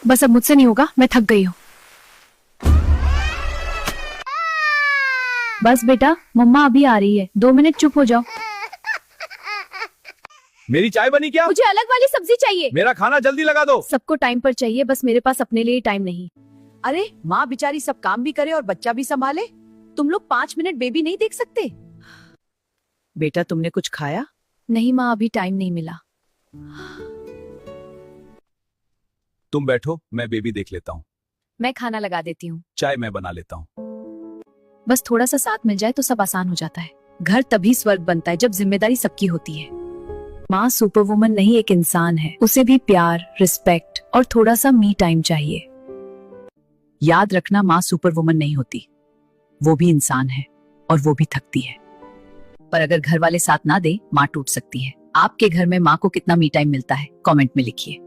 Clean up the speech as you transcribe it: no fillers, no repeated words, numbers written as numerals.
बस अब मुझसे नहीं होगा, मैं थक गई हूँ। बस बेटा, मम्मा अभी आ रही है, 2 मिनट चुप हो जाओ। मेरी चाय बनी क्या? मुझे अलग वाली सब्जी चाहिए। मेरा खाना जल्दी लगा दो। सबको टाइम पर चाहिए, बस मेरे पास अपने लिए टाइम नहीं। अरे माँ बेचारी सब काम भी करे और बच्चा भी संभाले, तुम लोग 5 मिनट बेबी नहीं देख सकते? बेटा तुमने कुछ खाया? नहीं माँ, अभी टाइम नहीं मिला। तुम बैठो, मैं बेबी देख लेता हूँ। मैं खाना लगा देती हूँ। चाय मैं बना लेता हूँ। बस थोड़ा सा साथ मिल जाए तो सब आसान हो जाता है। घर तभी स्वर्ग बनता है जब जिम्मेदारी सबकी होती है। माँ सुपर वुमन नहीं, एक इंसान है। उसे भी प्यार, रिस्पेक्ट और थोड़ा सा मी टाइम चाहिए। याद रखना, माँ सुपर वुमन नहीं होती, वो भी इंसान है और वो भी थकती है। पर अगर घर वाले साथ ना दे, माँ टूट सकती है। आपके घर में माँ को कितना मी टाइम मिलता है, कमेंट में लिखिए।